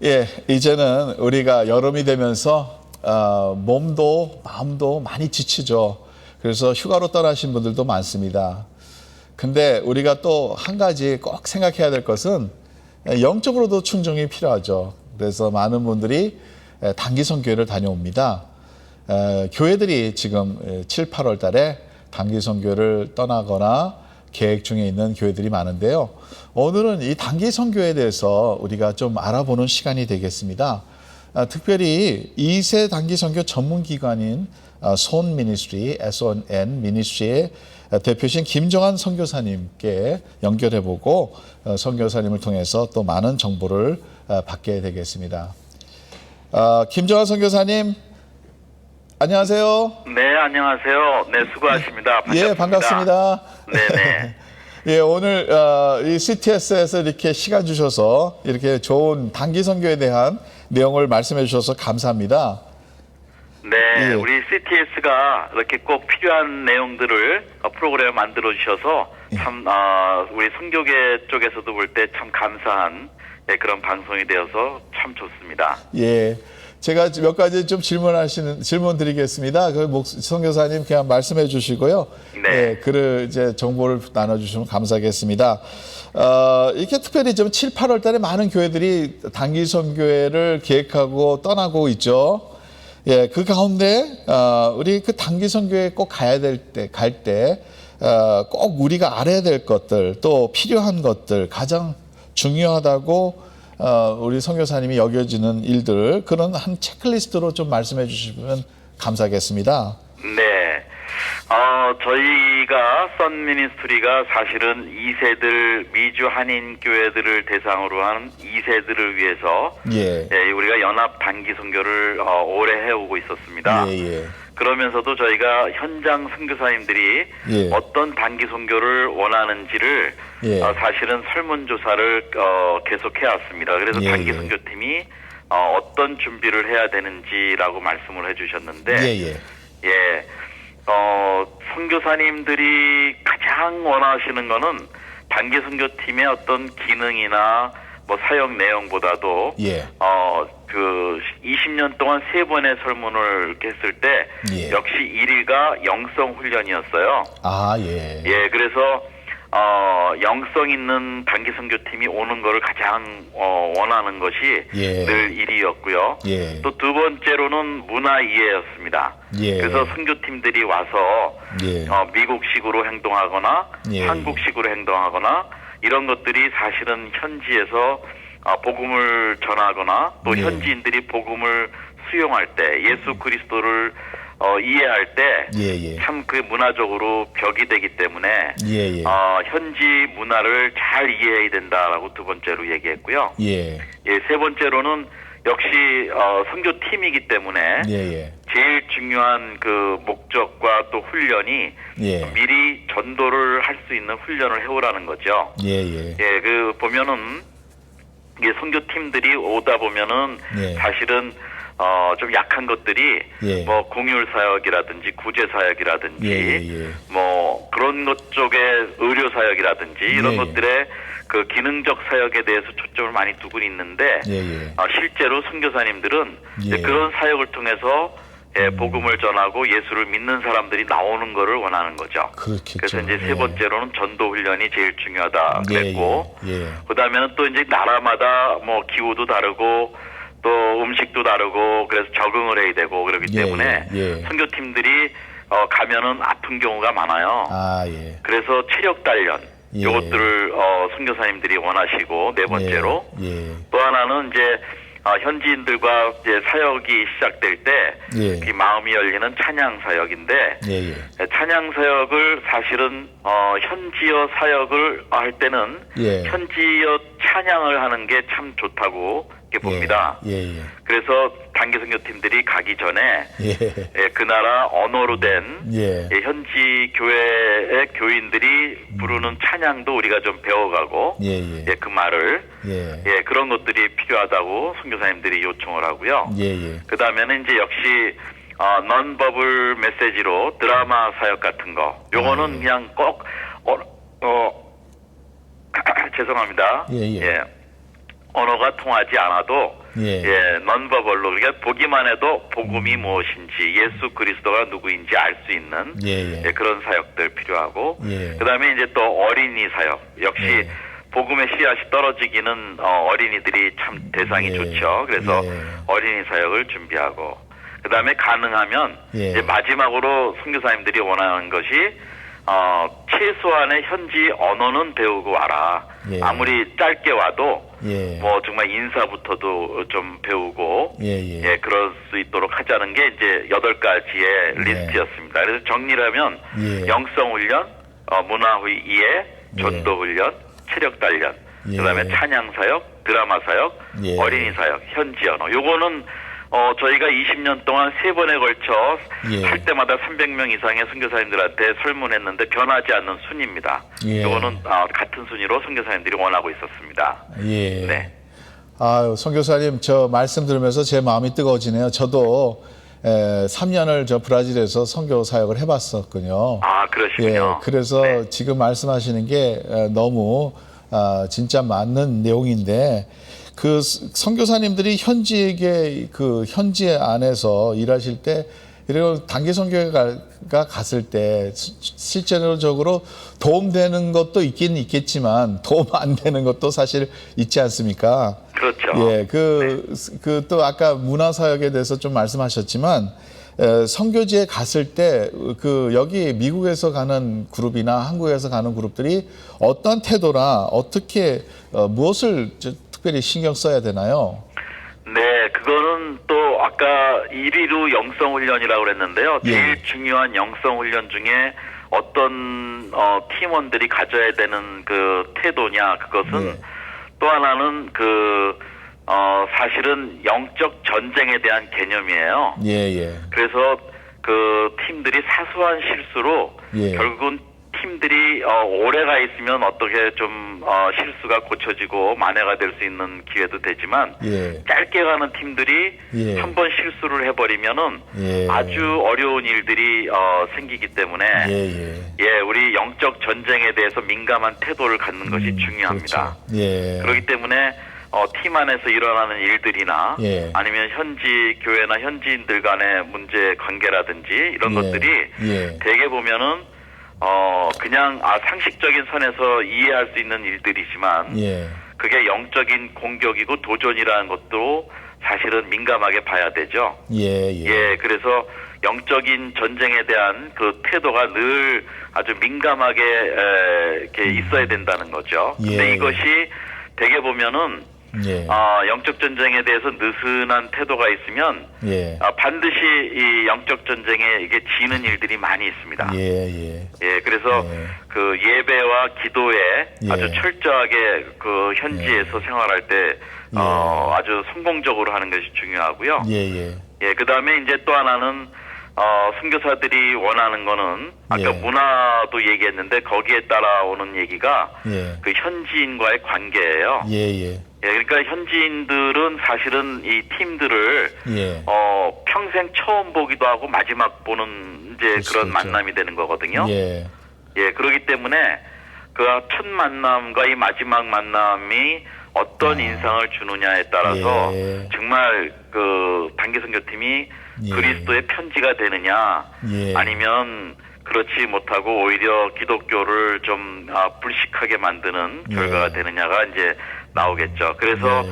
예, 이제는 우리가 여름이 되면서 몸도 마음도 많이 지치죠. 그래서 휴가로 떠나신 분들도 많습니다. 근데 우리가 또 한 가지 꼭 생각해야 될 것은 영적으로도 충전이 필요하죠. 그래서 많은 분들이 단기 선교회를 다녀옵니다. 교회들이 지금 7, 8월 달에 단기 선교회를 떠나거나 계획 중에 있는 교회들이 많은데요. 오늘은 이 단기 선교에 대해서 우리가 좀 알아보는 시간이 되겠습니다. 특별히 2세 단기 선교 전문 기관인 손 미니스트리, SON 미니스트리의 대표신 김정환 선교사님께 연결해보고 선교사님을 통해서 또 많은 정보를 받게 되겠습니다. 김정환 선교사님, 안녕하세요. 네, 안녕하세요. 네, 수고하십니다. 반갑습니다. 예, 반갑습니다. 네네. 예, 오늘 이 CTS에서 이렇게 시간 주셔서 이렇게 좋은 단기 선교에 대한 내용을 말씀해 주셔서 감사합니다. 네, 예. 우리 CTS가 이렇게 꼭 필요한 내용들을 프로그램을 만들어 주셔서 참 우리 선교계 쪽에서도 볼 때 참 감사한 그런 방송이 되어서 참 좋습니다. 예. 제가 몇 가지 좀 질문 드리겠습니다. 그 선교사님 그냥 말씀해 주시고요. 네. 예, 글을 이제 정보를 나눠주시면 감사하겠습니다. 이렇게 특별히 좀 7, 8월 달에 많은 교회들이 단기 선교회를 계획하고 떠나고 있죠. 예, 그 가운데, 우리 그 단기 선교회 꼭 갈 때, 꼭 우리가 알아야 될 것들, 또 필요한 것들, 가장 중요하다고 우리 선교사님이 여겨지는 일들, 그런 한 체크리스트로 좀 말씀해 주시면 감사하겠습니다. 네. 저희가 선 미니스트리가 사실은 2세들 미주 한인 교회들을 대상으로 한 2세들을 위해서 예. 우리가 연합 단기 선교를 오래 해오고 있었습니다. 예, 예. 그러면서도 저희가 현장 선교사님들이 예. 어떤 단기 선교를 원하는지를 예. 사실은 설문조사를 계속 해왔습니다. 그래서 예, 단기 예. 선교팀이 어떤 준비를 해야 되는지라고 말씀을 해주셨는데 예, 예. 예, 선교사님들이 가장 원하시는 거는 단기 선교팀의 어떤 기능이나 뭐 사역 내용보다도 예. 그 20년 동안 3번의 설문을 이렇게 했을 때 예. 역시 1위가 영성 훈련이었어요. 아, 예. 예, 그래서 영성 있는 단기 선교팀이 오는 거를 가장 원하는 것이 예. 늘 1위였고요. 예. 또 두 번째로는 문화 이해였습니다. 예. 그래서 선교팀들이 와서 예. 미국식으로 행동하거나 예. 한국식으로 행동하거나 이런 것들이 사실은 현지에서 복음을 전하거나 또 예. 현지인들이 복음을 수용할 때 예수 그리스도를 이해할 때 예, 예. 참 그 문화적으로 벽이 되기 때문에 예, 예. 현지 문화를 잘 이해해야 된다라고 두 번째로 얘기했고요. 예. 예, 세 번째로는 역시 선교팀이기 때문에 예, 예. 제일 중요한 그 목적과 또 훈련이 예. 미리 전도를 할 수 있는 훈련을 해오라는 거죠. 예, 예. 예, 그 보면은 이게 선교팀들이 오다 보면은 예. 사실은 좀 약한 것들이 예. 뭐 공율 사역이라든지 구제 사역이라든지 예, 예. 뭐 그런 것 쪽에 의료 사역이라든지 이런 예, 예. 것들의 그 기능적 사역에 대해서 초점을 많이 두고 있는데 예, 예. 실제로 선교사님들은 예. 그런 사역을 통해서 복음을 전하고 예수를 믿는 사람들이 나오는 것을 원하는 거죠. 그렇겠죠. 그래서 이제 예. 세 번째로는 전도 훈련이 제일 중요하다 예, 그랬고 예, 예. 그다음에는 또 이제 나라마다 뭐 기후도 다르고 또 음식도 다르고 그래서 적응을 해야 되고 그렇기 예, 때문에 예. 선교팀들이 가면은 아픈 경우가 많아요. 아, 예. 그래서 체력 단련 예. 이것들을 선교사님들이 원하시고 네 번째로 예. 예. 또 하나는 이제 현지인들과 이제 사역이 시작될 때 예. 이 마음이 열리는 찬양 사역인데 예, 예. 찬양 사역을 사실은 현지어 사역을 할 때는 예. 현지어 찬양을 하는 게 참 좋다고 이렇게 봅니다. 예, 예. 그래서 단기 선교팀들이 가기 전에 예. 그 나라 언어로 된 예. 현지 교회의 교인들이 부르는 찬양도 우리가 좀 배워가고 예, 예. 그 말을 예. 그런 것들이 필요하다고 선교사님들이 요청을 하고요. 예, 예. 그 다음에는 이제 역시 넌버블 메시지로 드라마 사역 같은 거 요거는 예. 그냥 꼭 죄송합니다. 예, 예. 언어가 통하지 않아도 예. 넌버벌로 그러니까 보기만 해도 복음이 무엇인지 예수 그리스도가 누구인지 알 수 있는 예. 그런 사역들 필요하고 예. 그다음에 이제 또 어린이 사역 역시 예. 복음의 씨앗이 떨어지기는 어린이들이 참 대상이 예. 좋죠. 그래서 예. 어린이 사역을 준비하고 그다음에 가능하면 예. 이제 마지막으로 선교사님들이 원하는 것이 최소한의 현지 언어는 배우고 와라. 예. 아무리 짧게 와도 예. 뭐 정말 인사부터도 좀 배우고 예. 그럴 수 있도록 하자는 게 이제 8가지의 리스트였습니다. 그래서 정리를 하면 예. 영성 훈련, 문화 이해, 전도 훈련, 체력 단련, 예. 그다음에 찬양 사역, 드라마 사역, 예. 어린이 사역, 현지 언어. 요거는 저희가 20년 동안 3번에 걸쳐 예. 할 때마다 300명 이상의 선교사님들한테 설문했는데 변하지 않는 순입니다. 예. 요거는 같은 순위로 선교사님들이 원하고 있었습니다. 예. 네. 아유, 선교사님, 저 말씀 들으면서 제 마음이 뜨거워지네요. 저도 3년을 저 브라질에서 선교 사역을 해봤었군요. 아, 그러시군요. 예, 그래서 네. 지금 말씀하시는 게 너무 진짜 맞는 내용인데 그 선교사님들이 현지에게 그 현지 안에서 일하실 때 이런 단기 선교회가 갔을 때 실제적으로 도움되는 것도 있긴 있겠지만 도움 안 되는 것도 사실 있지 않습니까? 그렇죠. 예, 그 또 아까 문화사역에 대해서 좀 말씀하셨지만 선교지에 갔을 때 그 여기 미국에서 가는 그룹이나 한국에서 가는 그룹들이 어떤 태도나 어떻게 무엇을 특별히 신경 써야 되나요? 네, 그거는 또 아까 1위로 영성훈련이라고 그랬는데요. 예. 제일 중요한 영성훈련 중에 어떤 팀원들이 가져야 되는 그 태도냐 그것은 예. 또 하나는 사실은 영적 전쟁에 대한 개념이에요. 예. 그래서 그 팀들이 사소한 실수로 예. 결국은 팀들이 오래가 있으면 어떻게 좀 실수가 고쳐지고 만회가 될 수 있는 기회도 되지만 예. 짧게 가는 팀들이 예. 한 번 실수를 해버리면은 예. 아주 어려운 일들이 생기기 때문에 예. 우리 영적 전쟁에 대해서 민감한 태도를 갖는 것이 중요합니다. 그렇죠. 예. 그렇기 때문에 팀 안에서 일어나는 일들이나 예. 아니면 현지 교회나 현지인들 간의 문제 관계라든지 이런 예. 것들이 예. 대개 보면은 그냥 상식적인 선에서 이해할 수 있는 일들이지만 예. 그게 영적인 공격이고 도전이라는 것도 사실은 민감하게 봐야 되죠. 예. 그래서 영적인 전쟁에 대한 그 태도가 늘 아주 민감하게 이렇게 있어야 된다는 거죠. 근데 예. 이것이 대개 보면은 예. 영적 전쟁에 대해서 느슨한 태도가 있으면 예. 반드시 이 영적 전쟁에 이게 지는 일들이 많이 있습니다. 예. 그래서 예. 그 예배와 기도에 예. 아주 철저하게 그 현지에서 생활할 때 아주 성공적으로 하는 것이 중요하고요. 예. 그다음에 이제 또 하나는 선교사들이 원하는 거는 아까 예. 문화도 얘기했는데 거기에 따라오는 얘기가 예. 그 현지인과의 관계예요. 예. 그러니까 현지인들은 사실은 이 팀들을 예. 평생 처음 보기도 하고 마지막 보는 이제 그런 그렇죠. 만남이 되는 거거든요. 예. 그렇기 때문에 그 첫 만남과 이 마지막 만남이 어떤 인상을 주느냐에 따라서 예. 정말 그 단기 선교팀이 예. 그리스도의 편지가 되느냐 예. 아니면 그렇지 못하고 오히려 기독교를 좀 불식하게 만드는 결과가 되느냐가 이제 나오겠죠. 그래서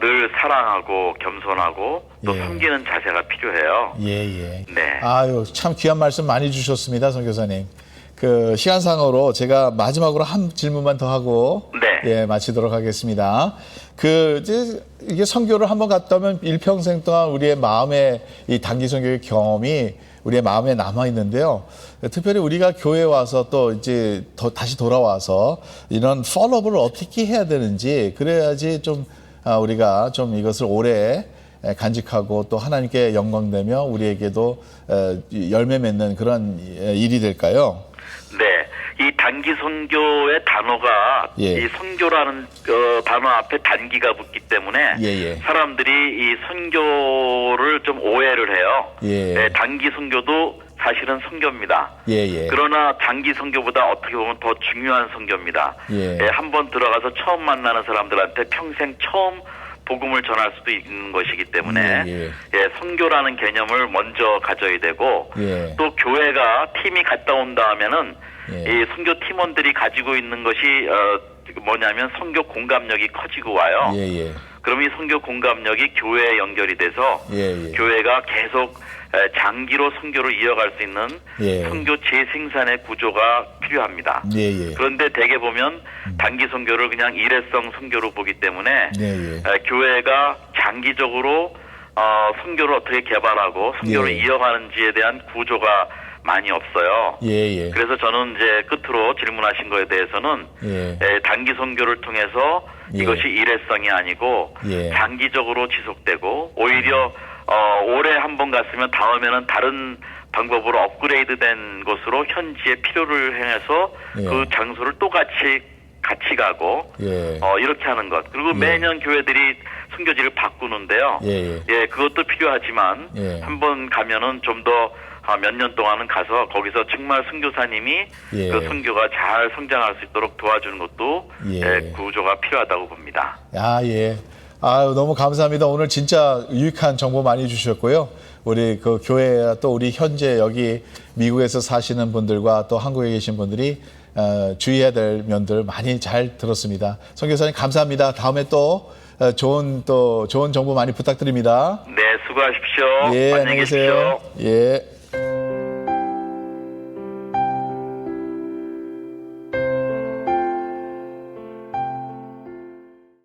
늘 사랑하고 겸손하고 또 섬기는 자세가 필요해요. 네. 아유, 참 귀한 말씀 많이 주셨습니다, 선교사님. 그 시간상으로 제가 마지막으로 한 질문만 더 하고 마치도록 하겠습니다. 이게 선교를 한번 갔다 오면 일평생 동안 우리의 마음에 이 단기 선교의 경험이 우리의 마음에 남아 있는데요. 특별히 우리가 교회에 와서 또 이제 다시 돌아와서 이런 폴업을 어떻게 해야 되는지 그래야지 좀 우리가 좀 이것을 오래 간직하고 또 하나님께 영광되며 우리에게도 열매 맺는 그런 일이 될까요? 네. 이 단기 선교의 단어가 예. 이 선교라는 단어 앞에 단기가 붙기 때문에 예. 사람들이 이 선교를 좀 오해를 해요. 예. 네, 단기 선교도 사실은 선교입니다. 예. 그러나 장기 선교보다 어떻게 보면 더 중요한 선교입니다. 예. 한번 들어가서 처음 만나는 사람들한테 평생 처음 복음을 전할 수도 있는 것이기 때문에 예. 선교라는 개념을 먼저 가져야 되고 예. 또 교회가 팀이 갔다 온다 하면은 예. 이 선교 팀원들이 가지고 있는 것이 뭐냐면 선교 공감력이 커지고 와요. 예. 그럼 이 선교 공감력이 교회에 연결이 돼서 예. 교회가 계속 장기로 선교를 이어갈 수 있는 예. 선교 재생산의 구조가 필요합니다. 예. 그런데 대개 보면 단기 선교를 그냥 일회성 선교로 보기 때문에 예. 교회가 장기적으로 선교를 어떻게 개발하고 선교를 예. 이어가는지에 대한 구조가 많이 없어요. 예. 그래서 저는 이제 끝으로 질문하신 거에 대해서는 단기 선교를 통해서 예. 이것이 일회성이 아니고 예. 장기적으로 지속되고 오히려 올해 한 번 갔으면 다음에는 다른 방법으로 업그레이드된 곳으로 현지의 필요를 행해서 예. 그 장소를 또 같이 가고 예. 이렇게 하는 것. 그리고 매년 교회들이 선교지를 바꾸는데요. 예. 그것도 필요하지만 예. 한번 가면은 좀 더 몇 년 동안은 가서 거기서 정말 선교사님이 예. 그 선교가 잘 성장할 수 있도록 도와주는 것도 예. 구조가 필요하다고 봅니다. 예. 아유, 너무 감사합니다. 오늘 진짜 유익한 정보 많이 주셨고요. 우리 그 교회 또 우리 현재 여기 미국에서 사시는 분들과 또 한국에 계신 분들이 주의해야 될 면들 많이 잘 들었습니다. 선교사님 감사합니다. 다음에 또 좋은 정보 많이 부탁드립니다. 네, 수고하십시오. 예, 안녕히 안녕히 계세요. 계십시오. 예.